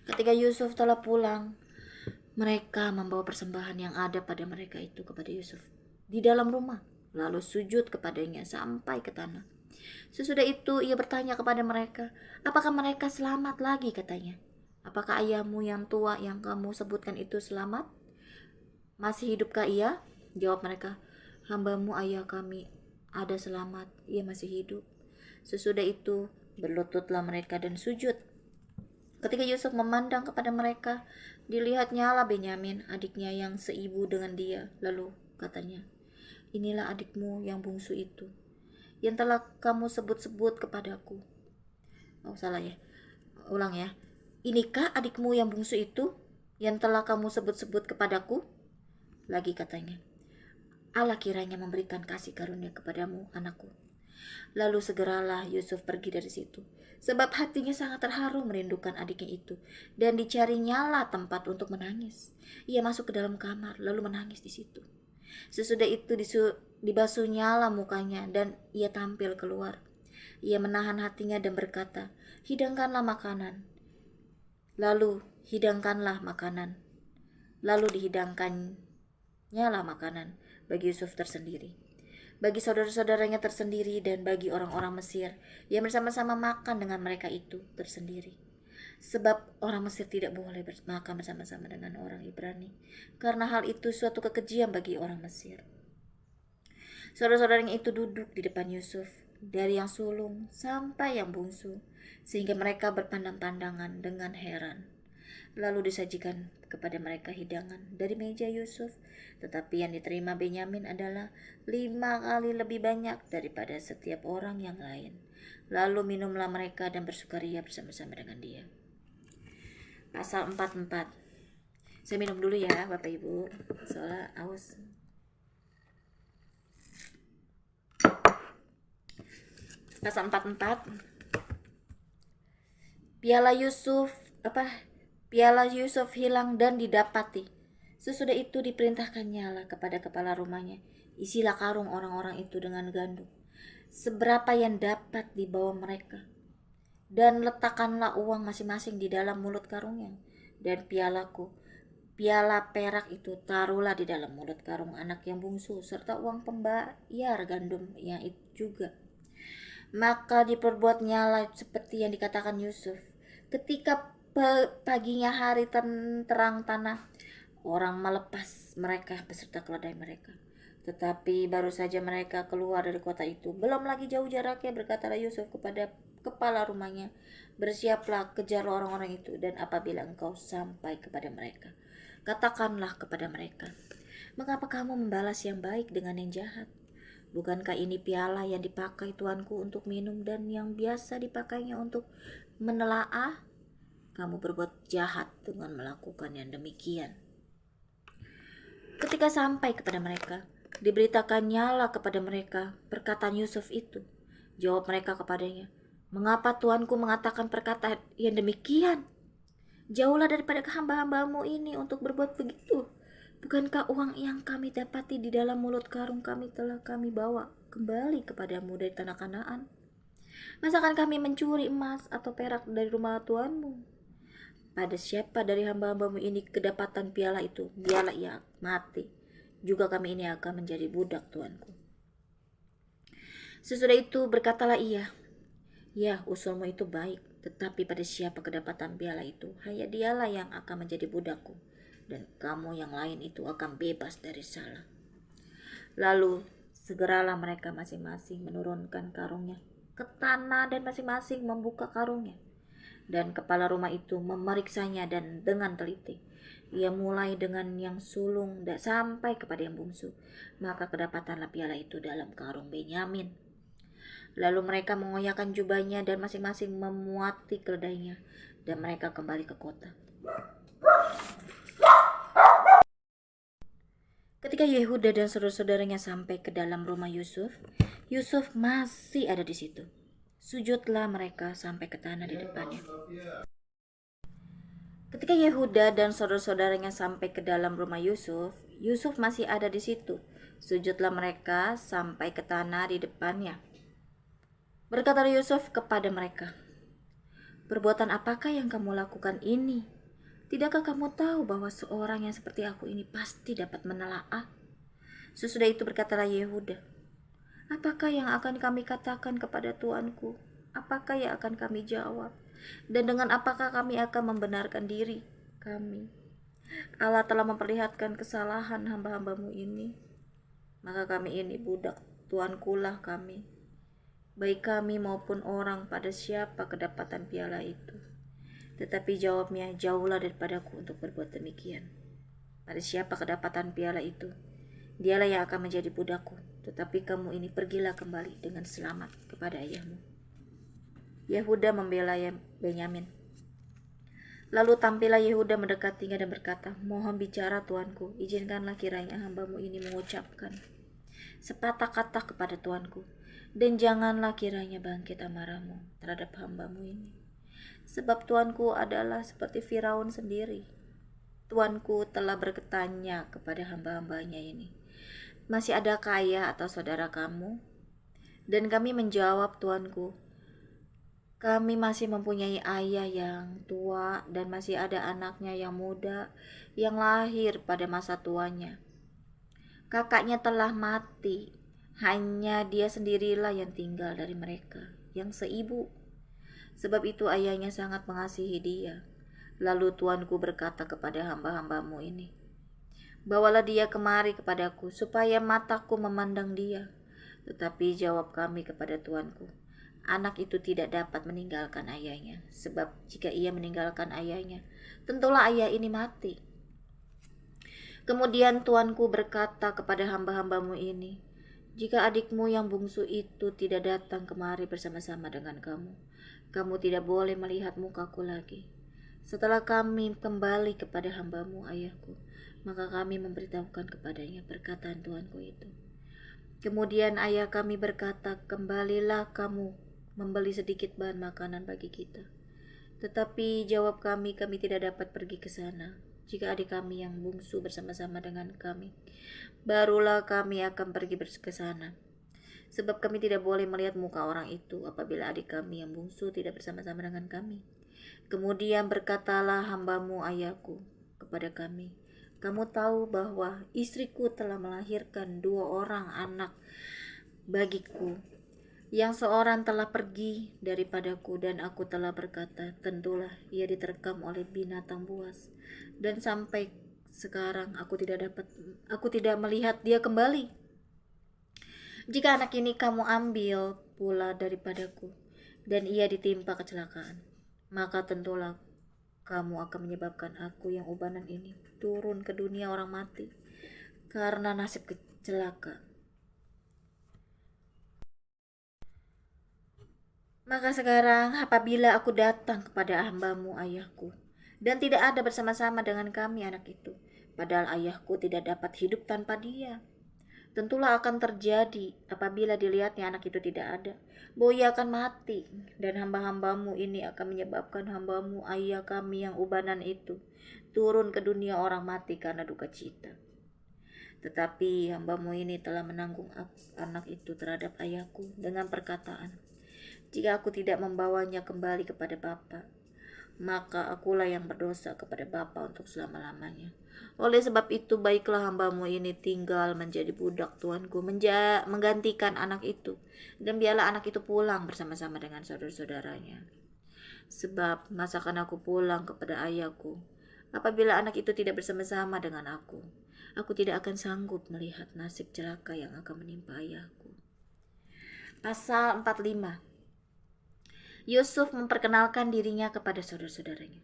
Ketika Yusuf telah pulang, mereka membawa persembahan yang ada pada mereka itu kepada Yusuf di dalam rumah, lalu sujud kepadanya sampai ke tanah. Sesudah itu ia bertanya kepada mereka, apakah mereka selamat lagi, katanya. Apakah ayahmu yang tua yang kamu sebutkan itu selamat? Masih hidupkah ia? Jawab mereka, hambamu ayah kami ada selamat, ia masih hidup. Sesudah itu berlututlah mereka dan sujud. Ketika Yusuf memandang kepada mereka, dilihatnyalah Benyamin, adiknya yang seibu dengan dia. Lalu katanya, inilah adikmu yang bungsu itu, yang telah kamu sebut-sebut kepadaku. Oh, salah ya. Ulang ya. Inikah adikmu yang bungsu itu, yang telah kamu sebut-sebut kepadaku? Lagi katanya, Allah kiranya memberikan kasih karunia kepadamu, anakku. Lalu segeralah Yusuf pergi dari situ, sebab hatinya sangat terharu merindukan adiknya itu, dan dicarinya tempat untuk menangis. Ia masuk ke dalam kamar, lalu menangis di situ. Sesudah itu dibasuhnyalah mukanya, dan ia tampil keluar. Ia menahan hatinya dan berkata, hidangkanlah makanan. Lalu hidangkanlah makanan. Lalu dihidangkannya makanan bagi Yusuf tersendiri, bagi saudara-saudaranya tersendiri, dan bagi orang-orang Mesir yang bersama-sama makan dengan mereka itu tersendiri. Sebab orang Mesir tidak boleh makan bersama-sama dengan orang Ibrani, karena hal itu suatu kekejian bagi orang Mesir. Saudara-saudaranya itu duduk di depan Yusuf, dari yang sulung sampai yang bungsu, sehingga mereka berpandang-pandangan dengan heran. Lalu disajikan kepada mereka hidangan dari meja Yusuf, tetapi yang diterima Benyamin adalah 5 kali lebih banyak daripada setiap orang yang lain. Lalu minumlah mereka dan bersukaria bersama-sama dengan dia. Pasal 44. Saya minum dulu ya Bapak Ibu, soalnya aus. Pasal 44. Piala Yusuf hilang dan didapati. Sesudah itu diperintahkannya kepada kepala rumahnya, isilah karung orang-orang itu dengan gandum, seberapa yang dapat dibawa mereka, dan letakkanlah uang masing-masing di dalam mulut karungnya. Dan piala perak itu taruhlah di dalam mulut karung anak yang bungsu, serta uang pembayar gandumnya itu juga. Maka diperbuatnyalah seperti yang dikatakan Yusuf. Ketika paginya hari terang tanah, orang melepas mereka beserta keledai mereka. Tetapi baru saja mereka keluar dari kota itu, belum lagi jauh jaraknya, berkatalah Yusuf kepada kepala rumahnya, bersiaplah, kejarlah orang-orang itu, dan apabila engkau sampai kepada mereka, katakanlah kepada mereka, mengapa kamu membalas yang baik dengan yang jahat? Bukankah ini piala yang dipakai tuanku untuk minum dan yang biasa dipakainya untuk menelaah? Kamu berbuat jahat dengan melakukan yang demikian. Ketika sampai kepada mereka, diberitakannya kepada mereka perkataan Yusuf itu. Jawab mereka kepadanya, mengapa tuanku mengatakan perkataan yang demikian? Jauhlah daripada hamba-hambamu ini untuk berbuat begitu. Bukankah uang yang kami dapati di dalam mulut karung kami telah kami bawa kembali kepadamu dari tanah Kanaan? Masakan kami mencuri emas atau perak dari rumah tuanmu? Pada siapa dari hamba-hambamu ini kedapatan piala itu, biarlah ia mati. Juga kami ini akan menjadi budak tuanku. Sesudah itu berkatalah ia, ya, usulmu itu baik, tetapi pada siapa kedapatan piala itu, hanya dialah yang akan menjadi budakku, dan kamu yang lain itu akan bebas dari salah. Lalu segeralah mereka masing-masing menurunkan karungnya ke tanah dan masing-masing membuka karungnya. Dan kepala rumah itu memeriksanya dan dengan teliti. Ia mulai dengan yang sulung dan sampai kepada yang bungsu. Maka kedapatanlah piala itu dalam karung Benyamin. Lalu mereka mengoyakkan jubahnya dan masing-masing memuati keledainya. Dan mereka kembali ke kota. Ketika Yehuda dan saudara-saudaranya sampai ke dalam rumah Yusuf, Yusuf masih ada di situ. Sujudlah mereka sampai ke tanah di depannya. Ketika Yehuda dan saudara-saudaranya sampai ke dalam rumah Yusuf, Yusuf masih ada di situ. Sujudlah mereka sampai ke tanah di depannya. Berkata Yusuf kepada mereka, Perbuatan apakah yang kamu lakukan ini? Tidakkah kamu tahu bahwa seorang yang seperti aku ini pasti dapat menelaah?" Sesudah itu berkatalah Yehuda, "Apakah yang akan kami katakan kepada tuanku? Apakah yang akan kami jawab? Dan dengan apakah kami akan membenarkan diri kami? Allah telah memperlihatkan kesalahan hamba-hambamu ini. Maka kami ini budak tuankulah kami, baik kami maupun orang, pada siapa kedapatan piala itu." Tetapi jawabnya, "Jauhlah daripadaku untuk berbuat demikian. Pada siapa kedapatan piala itu, dialah yang akan menjadi budakku. Tetapi kamu ini pergilah kembali dengan selamat kepada ayahmu." Yehuda membela Benyamin. Lalu tampillah Yehuda mendekatinya dan berkata, "Mohon bicara tuanku, izinkanlah kiranya hambamu ini mengucapkan sepatah kata kepada tuanku, dan janganlah kiranya bangkit amarahmu terhadap hambamu ini. Sebab tuanku adalah seperti Firaun sendiri. Tuanku telah bertanya kepada hamba-hambanya ini, 'Masih adakah ayah atau saudara kamu?' Dan kami menjawab, 'Tuanku, kami masih mempunyai ayah yang tua dan masih ada anaknya yang muda yang lahir pada masa tuanya. Kakaknya telah mati, hanya dia sendirilah yang tinggal dari mereka, yang seibu. Sebab itu ayahnya sangat mengasihi dia.' Lalu tuanku berkata kepada hamba-hambamu ini, 'Bawalah dia kemari kepadaku, supaya mataku memandang dia.' Tetapi jawab kami kepada tuanku, 'Anak itu tidak dapat meninggalkan ayahnya, sebab jika ia meninggalkan ayahnya, tentulah ayah ini mati.' Kemudian tuanku berkata kepada hamba-hambamu ini, 'Jika adikmu yang bungsu itu tidak datang kemari bersama-sama dengan kamu, kamu tidak boleh melihat mukaku lagi. Setelah kami kembali kepada hambamu ayahku, maka kami memberitahukan kepadanya perkataan tuanku itu.' Kemudian ayah kami berkata, 'Kembalilah kamu membeli sedikit bahan makanan bagi kita.' Tetapi jawab kami tidak dapat pergi ke sana. Jika adik kami yang bungsu bersama-sama dengan kami, barulah kami akan pergi ke sana. Sebab kami tidak boleh melihat muka orang itu apabila adik kami yang bungsu tidak bersama-sama dengan kami.' Kemudian berkatalah hambamu ayahku kepada kami, 'Kamu tahu bahwa istriku telah melahirkan 2 orang anak bagiku, yang seorang telah pergi daripadaku, dan aku telah berkata, tentulah ia diterkam oleh binatang buas, dan sampai sekarang aku tidak melihat dia kembali. Jika anak ini kamu ambil pula daripadaku, dan ia ditimpa kecelakaan, maka tentulah kamu akan menyebabkan aku yang ubanan ini turun ke dunia orang mati karena nasib celaka. Maka sekarang apabila aku datang kepada hambamu ayahku, dan tidak ada bersama-sama dengan kami anak itu, padahal ayahku tidak dapat hidup tanpa dia, tentulah akan terjadi apabila dilihatnya anak itu tidak ada, bahwa ia akan mati, dan hamba-hambamu ini akan menyebabkan hambamu ayah kami yang ubanan itu turun ke dunia orang mati karena duka cita. Tetapi hambamu ini telah menanggung anak itu terhadap ayahku dengan perkataan, 'Jika aku tidak membawanya kembali kepada Bapa, maka akulah yang berdosa kepada Bapa untuk selama-lamanya. Oleh sebab itu baiklah hambamu ini tinggal menjadi budak tuanku, menggantikan anak itu, dan biarlah anak itu pulang bersama-sama dengan saudara-saudaranya. Sebab masakan aku pulang kepada ayahku, apabila anak itu tidak bersama-sama dengan aku tidak akan sanggup melihat nasib celaka yang akan menimpa ayahku.'" Pasal 45. Yusuf memperkenalkan dirinya kepada saudara-saudaranya.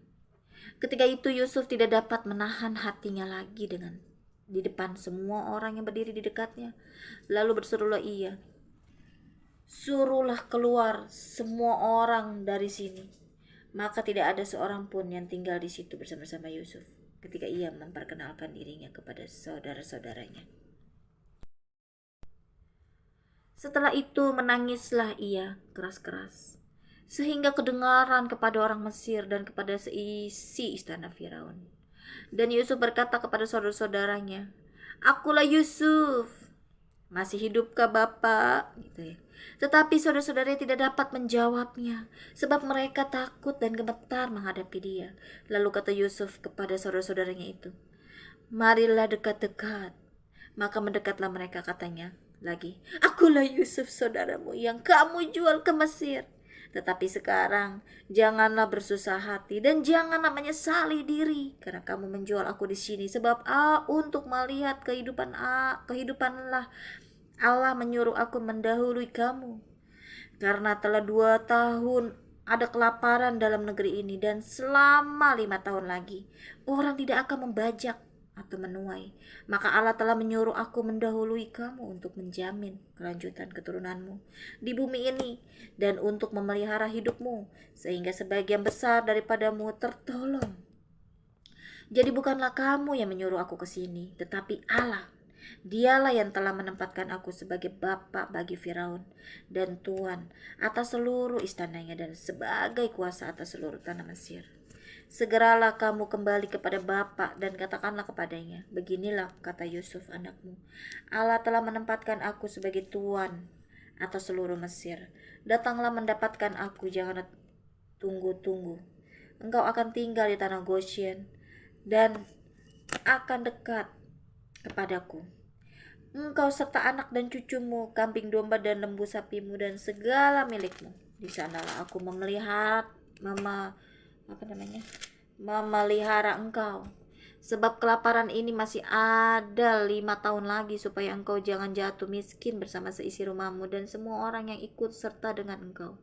Ketika itu Yusuf tidak dapat menahan hatinya lagi di depan semua orang yang berdiri di dekatnya. Lalu berserulah ia, "Suruhlah keluar semua orang dari sini." Maka tidak ada seorang pun yang tinggal di situ bersama-sama Yusuf ketika ia memperkenalkan dirinya kepada saudara-saudaranya. Setelah itu menangislah ia keras-keras, sehingga kedengaran kepada orang Mesir dan kepada seisi istana Firaun. Dan Yusuf berkata kepada saudara-saudaranya, "Akulah Yusuf. Masih hidupkah Bapak?" Gitu ya. Tetapi saudara-saudaranya tidak dapat menjawabnya, sebab mereka takut dan gemetar menghadapi dia. Lalu kata Yusuf kepada saudara-saudaranya itu, marilah dekat-dekat. Maka mendekatlah mereka, katanya lagi, akulah Yusuf saudaramu yang kamu jual ke Mesir. Tetapi sekarang janganlah bersusah hati dan janganlah menyesali diri karena kamu menjual aku di sini, sebab untuk melihat kehidupanlah Allah menyuruh aku mendahului kamu. Karena telah 2 tahun ada kelaparan dalam negeri ini, dan selama 5 tahun lagi orang tidak akan membajak atau menuai. Maka Allah telah menyuruh aku mendahului kamu untuk menjamin kelanjutan keturunanmu di bumi ini dan untuk memelihara hidupmu, sehingga sebagian besar daripadamu tertolong. Jadi bukanlah kamu yang menyuruh aku ke sini, tetapi Allah. Dialah yang telah menempatkan aku sebagai bapa bagi Firaun dan tuan atas seluruh istananya dan sebagai kuasa atas seluruh tanah Mesir. Segeralah kamu kembali kepada bapa dan katakanlah kepadanya, beginilah kata Yusuf anakmu, Allah telah menempatkan aku sebagai tuan atas seluruh Mesir. Datanglah mendapatkan aku, jangan tunggu-tunggu. Engkau akan tinggal di tanah Goshen dan akan dekat kepadaku. Engkau serta anak dan cucumu, kambing domba dan lembu sapimu dan segala milikmu. Di sanalah aku memelihara engkau. Sebab kelaparan ini masih ada 5 tahun lagi, supaya engkau jangan jatuh miskin bersama seisi rumahmu dan semua orang yang ikut serta dengan engkau.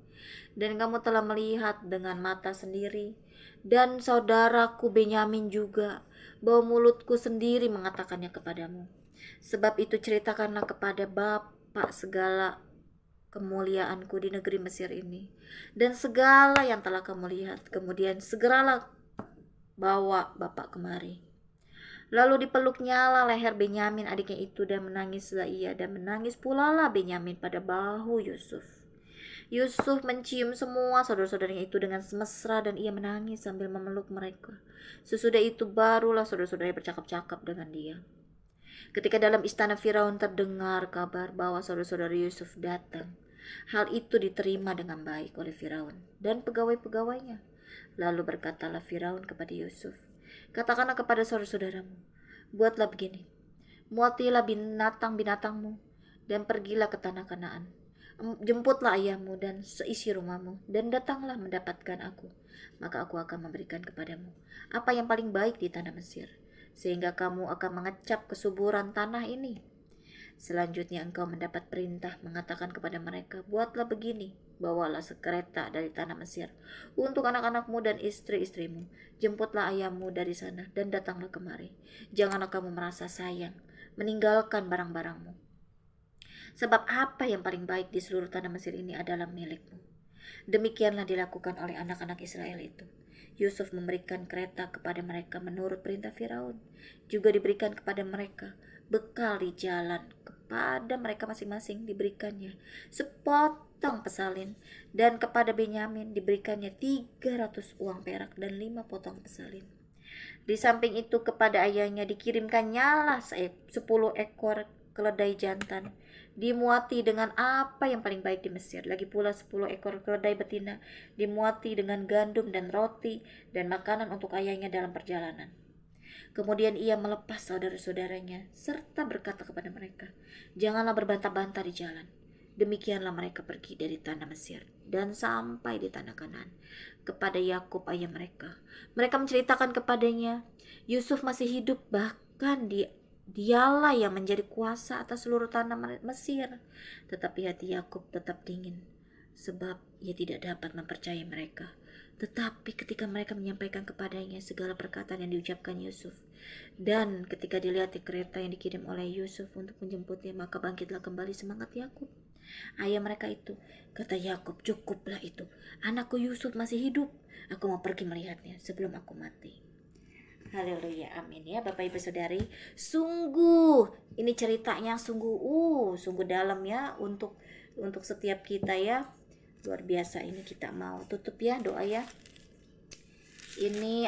Dan kamu telah melihat dengan mata sendiri, dan saudaraku Benyamin juga, bahwa mulutku sendiri mengatakannya kepadamu. Sebab itu ceritakanlah kepada Bapa segala kemuliaanku di negeri Mesir ini, dan segala yang telah kamu lihat. Kemudian segeralah bawa Bapak kemari. Lalu dipeluknya lah leher Benyamin adiknya itu, dan menangislah ia, dan menangis pula lah Benyamin pada bahu Yusuf. Yusuf mencium semua saudara-saudaranya itu dengan mesra, dan ia menangis sambil memeluk mereka. Sesudah itu barulah saudara-saudaranya bercakap-cakap dengan dia. Ketika dalam istana Firaun terdengar kabar bahwa saudara-saudara Yusuf datang, hal itu diterima dengan baik oleh Firaun dan pegawai-pegawainya. Lalu berkatalah Firaun kepada Yusuf, katakanlah kepada saudara-saudaramu, buatlah begini, muatilah binatang-binatangmu dan pergilah ke tanah Kanaan. Jemputlah ayahmu dan seisi rumahmu dan datanglah mendapatkan aku. Maka aku akan memberikan kepadamu apa yang paling baik di tanah Mesir, sehingga kamu akan mengecap kesuburan tanah ini. Selanjutnya engkau mendapat perintah mengatakan kepada mereka, buatlah begini, bawalah sekereta dari tanah Mesir untuk anak-anakmu dan istri-istrimu. Jemputlah ayahmu dari sana dan datanglah kemari. Janganlah kamu merasa sayang meninggalkan barang-barangmu, sebab apa yang paling baik di seluruh tanah Mesir ini adalah milikmu. Demikianlah dilakukan oleh anak-anak Israel itu. Yusuf memberikan kereta kepada mereka menurut perintah Firaun. Juga diberikan kepada mereka bekal di jalan, kepada mereka masing-masing diberikannya sepotong pesalin, dan kepada Benyamin diberikannya 300 uang perak dan 5 potong pesalin. Di samping itu kepada ayahnya dikirimkannya lah 10 ekor keledai jantan, dimuati dengan apa yang paling baik di Mesir. Lagi pula 10 ekor keledai betina, dimuati dengan gandum dan roti dan makanan untuk ayahnya dalam perjalanan. Kemudian ia melepas saudara-saudaranya serta berkata kepada mereka, janganlah berbantah-bantah di jalan. Demikianlah mereka pergi dari tanah Mesir dan sampai di tanah Kanaan kepada Yakub ayah mereka. Mereka menceritakan kepadanya, Yusuf masih hidup, bahkan dialah yang menjadi kuasa atas seluruh tanah Mesir. Tetapi hati Yakub tetap dingin, sebab ia tidak dapat mempercayai mereka. Tetapi ketika mereka menyampaikan kepadanya segala perkataan yang diucapkan Yusuf, dan ketika dilihat di kereta yang dikirim oleh Yusuf untuk menjemputnya, maka bangkitlah kembali semangat Yakub ayah mereka itu. Kata Yakub, cukuplah itu, anakku Yusuf masih hidup. Aku mau pergi melihatnya sebelum aku mati. Haleluya, amin ya Bapak Ibu Saudari. Sungguh ini ceritanya sungguh dalam ya untuk setiap kita ya. Luar biasa. Ini kita mau tutup ya, doa ya. Ini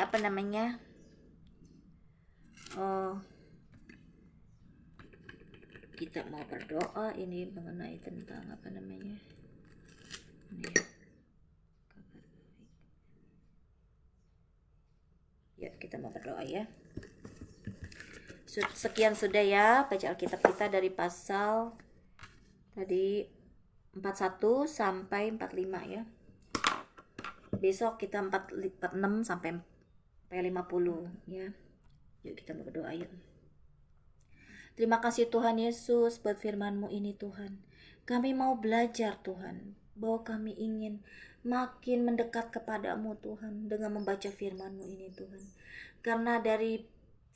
kita mau berdoa ini mengenai tentang apa namanya ini ya, kita mau berdoa ya. Sekian sudah ya baca Alkitab kita dari pasal tadi 41 sampai 45 ya. Besok kita 46 sampai 50 ya. Yuk kita berdoa yuk. Terima kasih Tuhan Yesus buat firman-Mu ini Tuhan. Kami mau belajar Tuhan, bahwa kami ingin makin mendekat kepadamu Tuhan dengan membaca firman-Mu ini Tuhan. Karena dari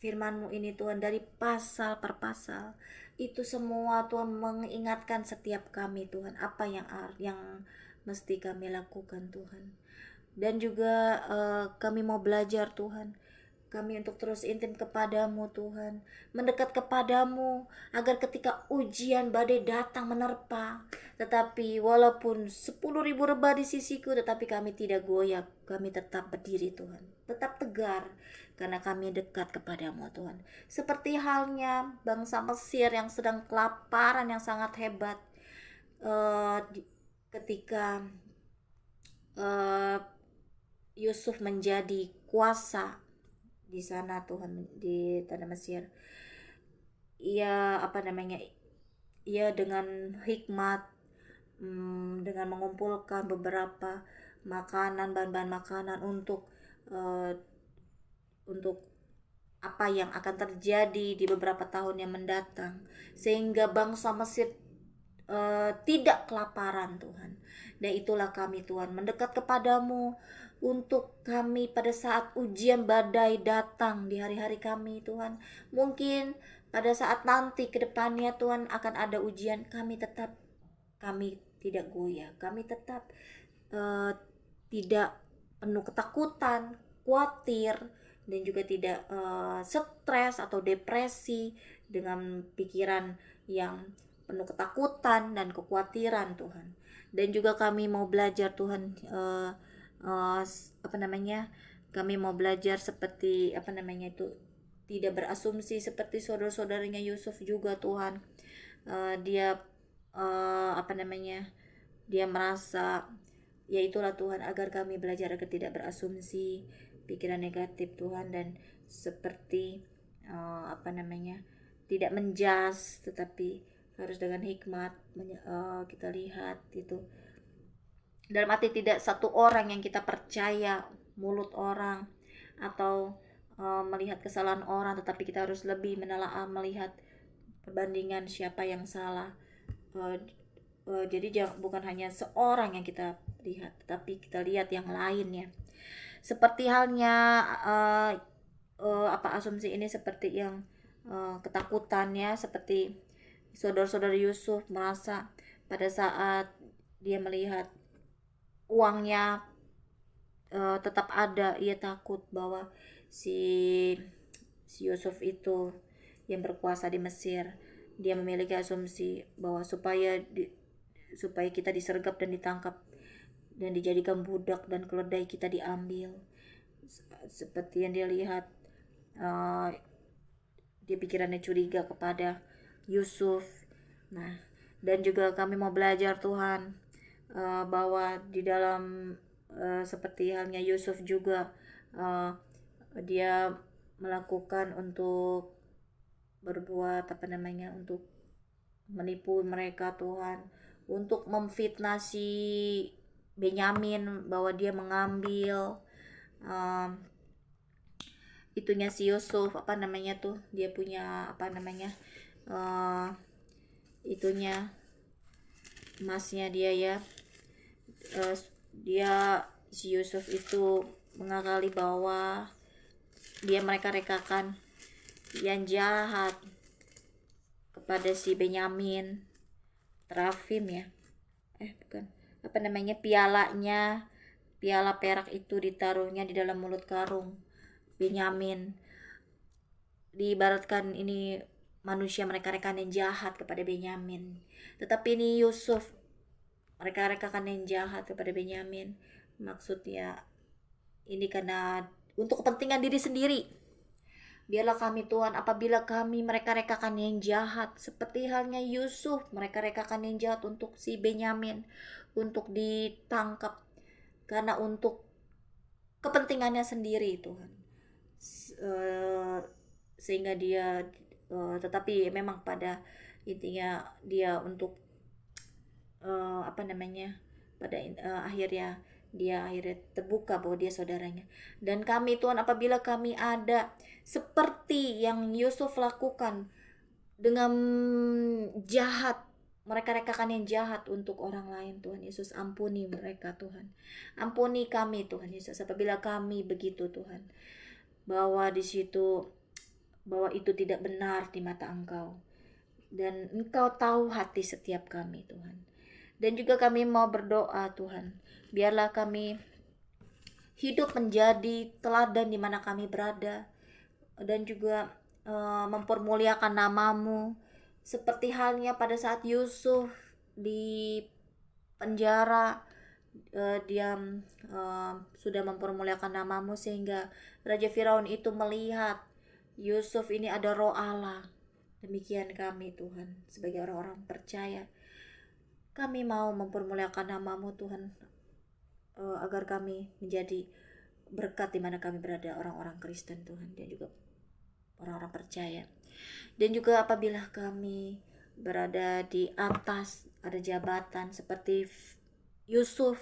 firman-Mu ini Tuhan, dari pasal per pasal, itu semua Tuhan mengingatkan setiap kami Tuhan, apa yang mesti kami lakukan Tuhan. Dan juga kami mau belajar Tuhan, kami untuk terus intim kepadamu Tuhan, mendekat kepadamu, agar ketika ujian badai datang menerpa, tetapi walaupun 10.000 rebah di sisiku, tetapi kami tidak goyah, kami tetap berdiri Tuhan, tetap tegar, karena kami dekat kepadamu Tuhan. Seperti halnya bangsa Mesir yang sedang kelaparan yang sangat hebat, ketika Yusuf menjadi kuasa di sana Tuhan, di tanah Mesir. Ia dengan hikmat, dengan mengumpulkan beberapa makanan, bahan-bahan makanan untuk apa yang akan terjadi di beberapa tahun yang mendatang, sehingga bangsa Mesir tidak kelaparan Tuhan. Dan itulah kami Tuhan, mendekat kepadamu untuk kami pada saat ujian badai datang di hari-hari kami Tuhan. Mungkin pada saat nanti ke depannya Tuhan akan ada ujian, kami tidak goyah, kami tetap tidak penuh ketakutan, khawatir, dan juga tidak stres atau depresi dengan pikiran yang penuh ketakutan dan kekhawatiran Tuhan. Dan juga kami mau belajar Tuhan, kami mau belajar seperti tidak berasumsi seperti saudara-saudaranya Yusuf juga Tuhan. Dia dia merasa, ya itulah Tuhan, agar kami belajar agar tidak berasumsi pikiran negatif Tuhan, dan seperti tidak menjas, tetapi harus dengan hikmat. Kita lihat itu dalam arti tidak satu orang yang kita percaya mulut orang atau melihat kesalahan orang, tetapi kita harus lebih menelaah, melihat perbandingan siapa yang salah. Jadi bukan hanya seorang yang kita lihat, tetapi kita lihat yang lainnya. Seperti halnya asumsi ini seperti yang ketakutannya, seperti saudara-saudara Yusuf merasa pada saat dia melihat uangnya tetap ada, ia takut bahwa si Yusuf itu yang berkuasa di Mesir. Dia memiliki asumsi bahwa supaya kita disergap dan ditangkap dan dijadikan budak dan keledai kita diambil. Seperti yang dia lihat, dia pikirannya curiga kepada Yusuf. Nah, dan juga kami mau belajar Tuhan, bahwa di dalam seperti halnya Yusuf juga, dia melakukan untuk berbuat untuk menipu mereka Tuhan, untuk memfitnah si Benyamin bahwa dia mengambil itunya si Yusuf, dia punya itunya emasnya dia ya. Si Yusuf itu mengakali bahwa mereka rekakan yang jahat kepada si Benyamin. Terafim ya, piala perak itu ditaruhnya di dalam mulut karung Benyamin. Diibaratkan ini manusia mereka rekan yang jahat kepada Benyamin, tetapi ini Yusuf mereka rekakan yang jahat kepada Benyamin. Maksudnya ini karena untuk kepentingan diri sendiri, Biarlah kami Tuhan, apabila kami mereka-rekakan yang jahat, seperti halnya Yusuf, mereka-rekakan yang jahat untuk si Benyamin, untuk ditangkap, karena untuk kepentingannya sendiri Tuhan. Sehingga dia, tetapi memang pada intinya dia untuk pada akhirnya terbuka bahwa dia saudaranya. Dan kami Tuhan, apabila kami ada seperti yang Yusuf lakukan dengan jahat, mereka rekakan yang jahat untuk orang lain, Tuhan Yesus, ampuni mereka Tuhan. Ampuni kami Tuhan Yesus apabila kami begitu Tuhan, bahwa itu tidak benar di mata Engkau, dan Engkau tahu hati setiap kami Tuhan. Dan juga kami mau berdoa Tuhan, biarlah kami hidup menjadi teladan di mana kami berada, dan juga mempermuliakan nama-Mu, seperti halnya pada saat Yusuf di penjara, dia sudah mempermuliakan nama-Mu sehingga Raja Firaun itu melihat Yusuf ini ada roh Allah. Demikian kami Tuhan, sebagai orang-orang percaya, kami mau mempermuliakan nama-Mu Tuhan, agar kami menjadi berkat di mana kami berada, orang-orang Kristen Tuhan, dan juga orang-orang percaya. Dan juga apabila kami berada di atas, ada jabatan seperti Yusuf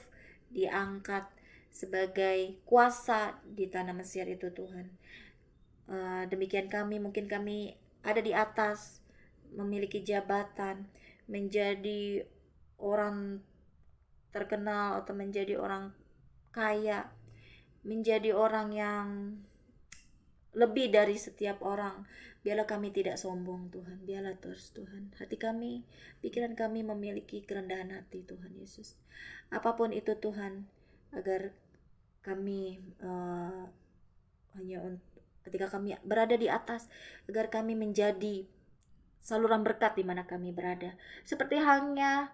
diangkat sebagai kuasa di tanah Mesir itu Tuhan, demikian mungkin kami ada di atas, memiliki jabatan, menjadi orang terkenal atau menjadi orang kaya, menjadi orang yang lebih dari setiap orang. Biarlah kami tidak sombong Tuhan, biarlah terus Tuhan hati kami, pikiran kami memiliki kerendahan hati Tuhan Yesus. Apapun itu Tuhan, agar kami ketika kami berada di atas, agar kami menjadi saluran berkat di mana kami berada. Seperti halnya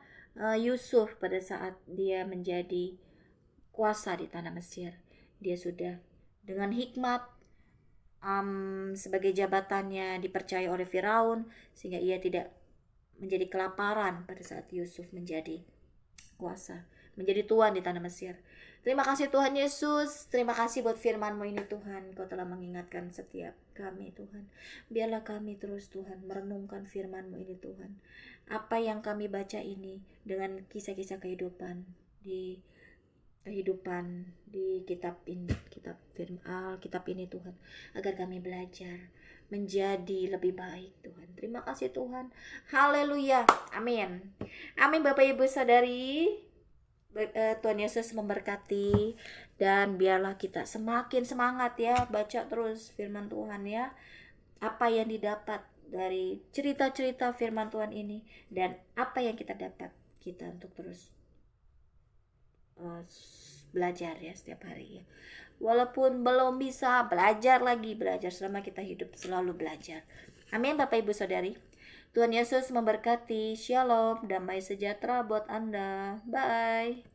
Yusuf pada saat dia menjadi kuasa di tanah Mesir, dia sudah dengan hikmat, sebagai jabatannya dipercaya oleh Firaun, sehingga ia tidak menjadi kelaparan pada saat Yusuf menjadi kuasa, menjadi tuan di tanah Mesir. Terima kasih Tuhan Yesus, terima kasih buat firman-Mu ini Tuhan. Kau telah mengingatkan setiap kami Tuhan. Biarlah kami terus Tuhan merenungkan firman-Mu ini Tuhan. Apa yang kami baca ini dengan kisah-kisah kehidupan di kitab ini Tuhan, agar kami belajar menjadi lebih baik Tuhan. Terima kasih Tuhan. Haleluya. Amin. Amin Bapak Ibu Saudari. Tuhan Yesus memberkati, dan biarlah kita semakin semangat ya, baca terus firman Tuhan ya. Apa yang didapat dari cerita-cerita firman Tuhan ini, dan apa yang kita dapat, kita untuk terus belajar ya setiap hari ya. Walaupun belum bisa, belajar selama kita hidup, selalu belajar. Amin Bapak Ibu Saudari. Tuhan Yesus memberkati. Shalom, damai sejahtera buat Anda. Bye.